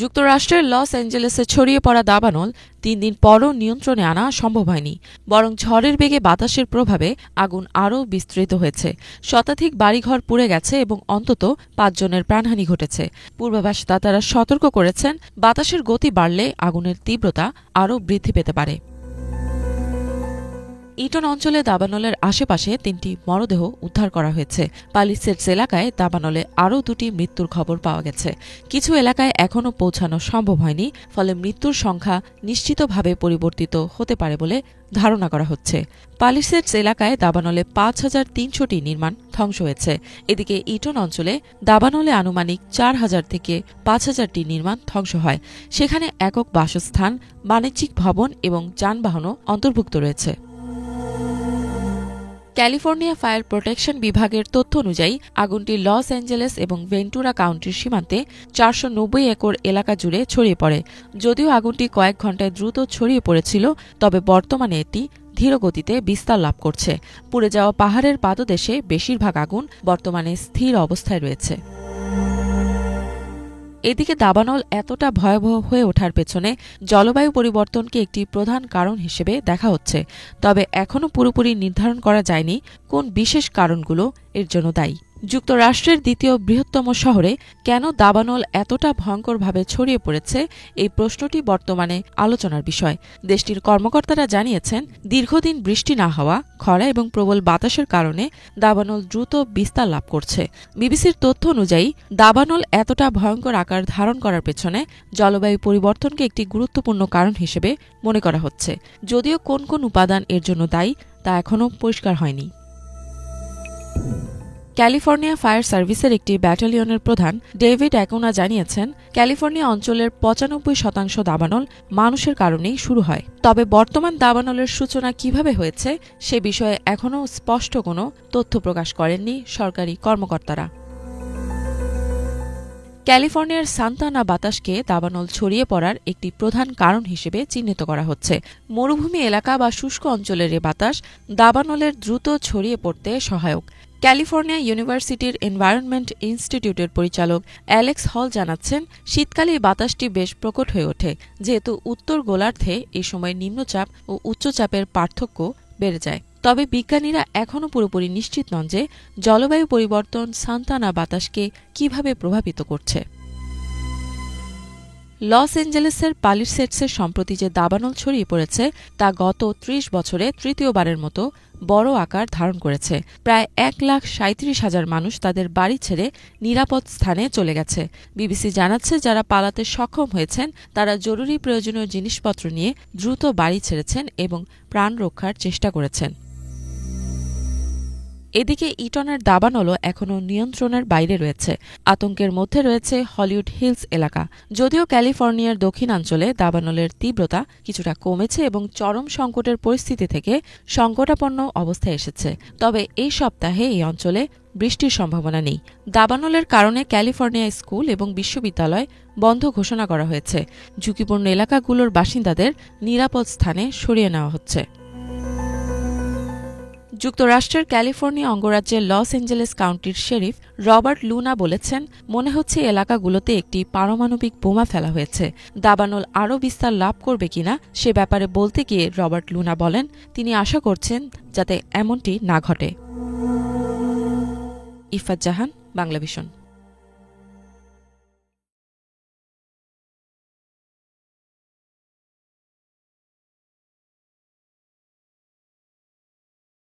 যুক্তরাষ্ট্রের লস অ্যাঞ্জেলেসে ছড়িয়ে পড়া দাবানল ৩ দিন পরও নিয়ন্ত্রণে আনা সম্ভব হয়নি, বরং ঝড়ের বেগে বাতাসের প্রভাবে আগুন আরও বিস্তৃত হয়েছে। শতাধিক বাড়িঘর পুড়ে গেছে এবং অন্তত ৫ জনের প্রাণহানি ঘটেছে। পূর্বাভাসদাতারা সতর্ক করেছেন, বাতাসের গতি বাড়লে আগুনের তীব্রতা আরও বৃদ্ধি পেতে পারে। ইটন অঞ্চলে দাবানলের আশেপাশে ৩টি মরদেহ উদ্ধার করা হয়েছে। পালিসেডস এলাকায় দাবানলে আরও ২টি মৃত্যুর খবর পাওয়া গেছে। কিছু এলাকায় এখনও পৌঁছানো সম্ভব হয়নি, ফলে মৃত্যুর সংখ্যা নিশ্চিতভাবে পরিবর্তিত হতে পারে বলে ধারণা করা হচ্ছে। পালিসেডস এলাকায় দাবানলে ৫,৩০০টি নির্মাণ ধ্বংস হয়েছে। এদিকে ইটন অঞ্চলে দাবানলে আনুমানিক ৪,০০০ থেকে ৫,০০০টি নির্মাণ ধ্বংস হয়। সেখানে একক বাসস্থান, বাণিজ্যিক ভবন এবং যানবাহনও অন্তর্ভুক্ত রয়েছে। ক্যালিফোর্নিয়া ফায়ার প্রোটেকশন বিভাগের তথ্য অনুযায়ী আগুনটি লস অ্যাঞ্জেলেস এবং ভেন্টুরা কাউন্টির সীমান্তে ৪৯০ একর এলাকা জুড়ে ছড়িয়ে পড়ে। যদিও আগুনটি কয়েক ঘণ্টায় দ্রুত ছড়িয়ে পড়েছিল, তবে বর্তমানে এটি ধীরগতিতে বিস্তার লাভ করছে। পুড়ে যাওয়া পাহাড়ের পাদদেশে বেশিরভাগ আগুন বর্তমানে স্থির অবস্থায় রয়েছে। এদিকে দাবানল এতটা ভয়াবহ হয়ে ওঠার পেছনে জলবায়ু পরিবর্তনকে একটি প্রধান কারণ হিসেবে দেখা হচ্ছে, তবে এখনও পুরোপুরি নির্ধারণ করা যায়নি কোন বিশেষ কারণগুলো এর জন্য দায়ী। যুক্তরাষ্ট্রের দ্বিতীয় বৃহত্তম শহরে কেন দাবানল এতটা ভয়ঙ্করভাবে ছড়িয়ে পড়েছে, এই প্রশ্নটি বর্তমানে আলোচনার বিষয়। দেশটির কর্মকর্তারা জানিয়েছেন, দীর্ঘদিন বৃষ্টি না হওয়া, খরা এবং প্রবল বাতাসের কারণে দাবানল দ্রুত বিস্তার লাভ করছে। বিবিসির তথ্য অনুযায়ী দাবানল এতটা ভয়ঙ্কর আকার ধারণ করার পেছনে জলবায়ু পরিবর্তনকে একটি গুরুত্বপূর্ণ কারণ হিসেবে মনে করা হচ্ছে। যদিও কোন কোন উপাদান এর জন্য দায়ী তা এখনও পরিষ্কার হয়নি। ক্যালিফোর্নিয়া ফায়ার সার্ভিসের একটি ব্যাটালিয়নের প্রধান ডেভিড অ্যাকুনা জানিয়েছেন, ক্যালিফোর্নিয়া অঞ্চলের ৯৫% দাবানল মানুষের কারণেই শুরু হয়। তবে বর্তমান দাবানলের সূচনা কিভাবে হয়েছে সে বিষয়ে এখনও স্পষ্ট কোনো তথ্য প্রকাশ করেননি সরকারি কর্মকর্তারা। ক্যালিফোর্নিয়ার সান্তানা বাতাসকে দাবানল ছড়িয়ে পড়ার একটি প্রধান কারণ হিসেবে চিহ্নিত করা হচ্ছে। মরুভূমি এলাকা বা শুষ্ক অঞ্চলের এ বাতাস দাবানলের দ্রুত ছড়িয়ে পড়তে সহায়ক। ক্যালিফোর্নিয়া ইউনিভার্সিটির এনভায়রনমেন্ট ইনস্টিটিউটের পরিচালক অ্যালেক্স হল জানাচ্ছেন, শীতকালে এই বাতাসটি বেশ প্রকট হয়ে ওঠে, যেহেতু উত্তর গোলার্ধে এই সময় নিম্নচাপ ও উচ্চচাপের পার্থক্য বেড়ে যায়। তবে বিজ্ঞানীরা এখনও পুরোপুরি নিশ্চিত নন যে জলবায়ু পরিবর্তন সান্তানা বাতাসকে কিভাবে প্রভাবিত করছে। লস অ্যাঞ্জেলেসের পালিসেডসে সম্প্রতি যে দাবানল ছড়িয়ে পড়েছে তা গত ৩০ বছরে তৃতীয়বারের মতো বড় আকার ধারণ করেছে। প্রায় ১,৩৭,০০০ মানুষ তাদের বাড়ি ছেড়ে নিরাপদ স্থানে চলে গেছে। বিবিসি জানাচ্ছে, যারা পালাতে সক্ষম হয়েছেন তারা জরুরি প্রয়োজনীয় জিনিসপত্র নিয়ে দ্রুত বাড়ি ছেড়েছেন এবং প্রাণ রক্ষার চেষ্টা করেছেন। এদিকে ইটনের দাবানলও এখনও নিয়ন্ত্রণের বাইরে রয়েছে। আতঙ্কের মধ্যে রয়েছে হলিউড হিলস এলাকা। যদিও ক্যালিফোর্নিয়ার দক্ষিণাঞ্চলে দাবানলের তীব্রতা কিছুটা কমেছে এবং চরম সংকটের পরিস্থিতি থেকে সংকটাপন্ন অবস্থায় এসেছে, তবে এই সপ্তাহে এই অঞ্চলে বৃষ্টির সম্ভাবনা নেই। দাবানলের কারণে ক্যালিফোর্নিয়া স্কুল এবং বিশ্ববিদ্যালয় বন্ধ ঘোষণা করা হয়েছে। ঝুঁকিপূর্ণ এলাকাগুলোর বাসিন্দাদের নিরাপদ স্থানে সরিয়ে নেওয়া হচ্ছে। যুক্তরাষ্ট্রের ক্যালিফোর্নিয়া অঙ্গরাজ্যের লস অ্যাঞ্জেলেস কাউন্টির শেরিফ রবার্ট লুনা বলেছেন, মনে হচ্ছে এলাকাগুলোতে একটি পারমাণবিক বোমা ফেলা হয়েছে। দাবানল আরও বিস্তার লাভ করবে কিনা সে ব্যাপারে বলতে গিয়ে রবার্ট লুনা বলেন, তিনি আশা করছেন যাতে এমনটি না ঘটে। ইফাত জাহান, বাংলাভিশন।